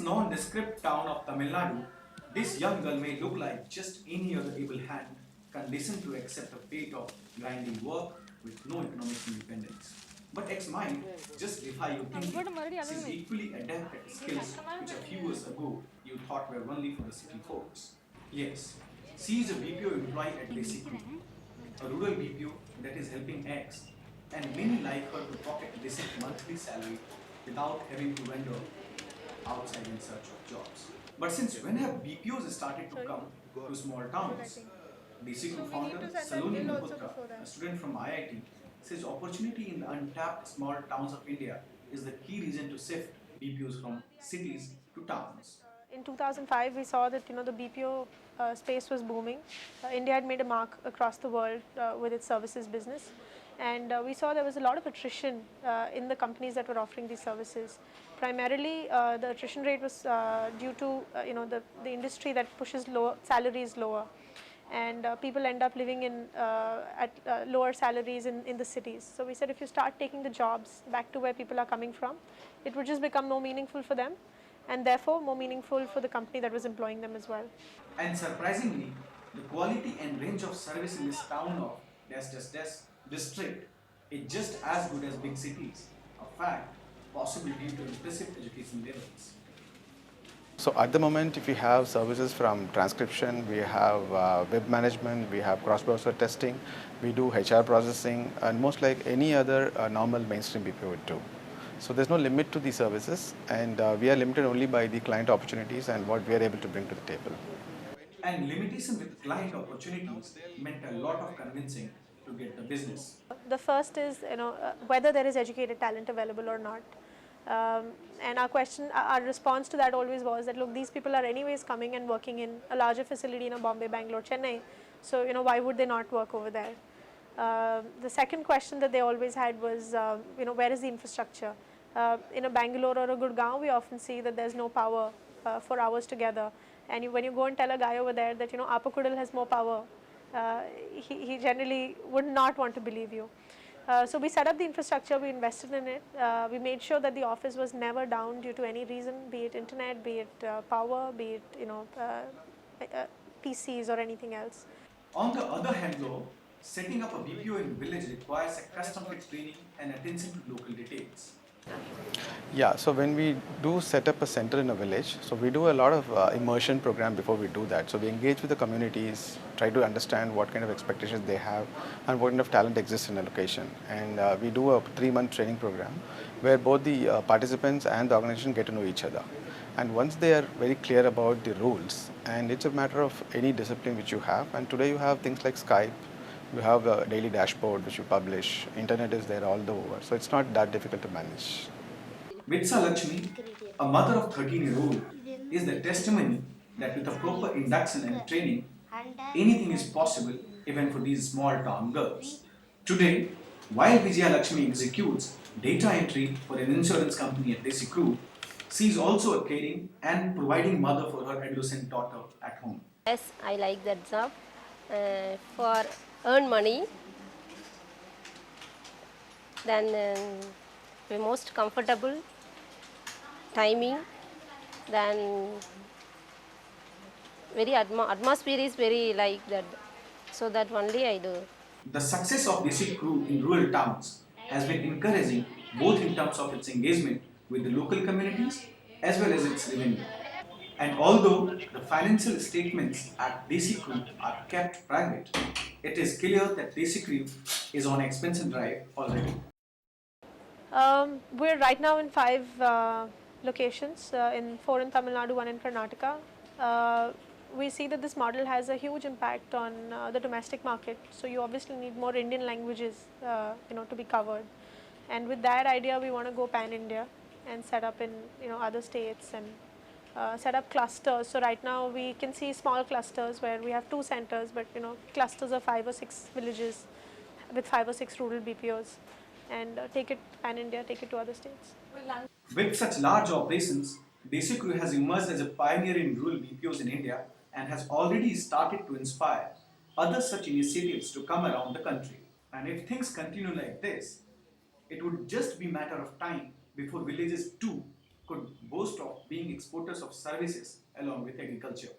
nondescript town of Tamil Nadu, this young girl may look like just any other able hand, conditioned to accept a fate of grinding work with no economic independence. But X mind just defy your thinking. She's equally adept at skills which a few years ago you thought were only for the city folks. Yes, she is a BPO employee at Basic Group, a rural BPO that is helping X and many like her to pocket a decent monthly salary without having to wander outside in search of jobs. But since when have BPOs started to come to small towns? DC Group founder Saloni Malhotra, a student from IIT, says opportunity in the untapped small towns of India is the key reason to shift BPOs from cities to towns. In 2005, we saw that the BPO space was booming. India had made a mark across the world with its services business, and we saw there was a lot of attrition in the companies that were offering these services. Primarily, the attrition rate was due to the industry that pushes lower salaries lower, and people end up living in at lower salaries in the cities. So we said if you start taking the jobs back to where people are coming from, it would just become more meaningful for them, and therefore more meaningful for the company that was employing them as well. And surprisingly, the quality and range of service in this town of district is just as good as big cities. A fact possibly due to impressive education levels. So at the moment, if we have services from transcription, we have web management, we have cross-browser testing, we do HR processing, and most like any other normal mainstream BPO would do. So there's no limit to the services, and we are limited only by the client opportunities and what we are able to bring to the table. And limitation with client opportunities meant a lot of convincing to get the business. The first is whether there is educated talent available or not. And our response to that always was that look, these people are anyways coming and working in a larger facility in Bombay, Bangalore, Chennai. So why would they not work over there? The second question that they always had was where is the infrastructure? In a Bangalore or a Gurgaon, we often see that there's no power for hours together. And when you go and tell a guy over there that Apakudal has more power, he generally would not want to believe you. So we set up the infrastructure, we invested in it, we made sure that the office was never down due to any reason, be it internet, be it power, be it PCs or anything else. On the other hand though, setting up a BPO in village requires a custom-fit training and attention to local details. Yeah, so when we do set up a center in a village, so we do a lot of immersion program before we do that. So we engage with the communities, try to understand what kind of expectations they have and what kind of talent exists in a location. And we do a 3-month training program where both the participants and the organization get to know each other. And once they are very clear about the rules, and it's a matter of any discipline which you have, and today you have things like Skype, you have a daily dashboard which you publish, internet is there all over, so it's not that difficult to manage. Vitsa Lakshmi, a mother of 13-year-old, is the testimony that with a proper induction and training, anything is possible even for these small town girls. Today, while Vijaya Lakshmi executes data entry for an insurance company at Desi Group, she is also a caring and providing mother for her adolescent daughter at home. Yes, I like that job. For earn money, then the most comfortable timing, then very atmosphere is very like that, so that only I do. The success of Desi Group in rural towns has been encouraging both in terms of its engagement with the local communities as well as its revenue. And although the financial statements at Desi Group are kept private, it is clear that Desi Group is on expansion drive already. We're right now in 5 locations, in 4 in Tamil Nadu, 1 in Karnataka. We see that this model has a huge impact on the domestic market. So you obviously need more Indian languages, to be covered. And with that idea, we want to go pan-India and set up in other states and set up clusters. So right now we can see small clusters where we have 2 centers, but clusters of 5 or 6 villages with 5 or 6 rural BPOs, and take it pan-India, take it to other states. With such large operations, Desi Group has emerged as a pioneer in rural BPOs in India and has already started to inspire other such initiatives to come around the country. And if things continue like this, it would just be a matter of time before villages too could boast of being exporters of services along with agriculture.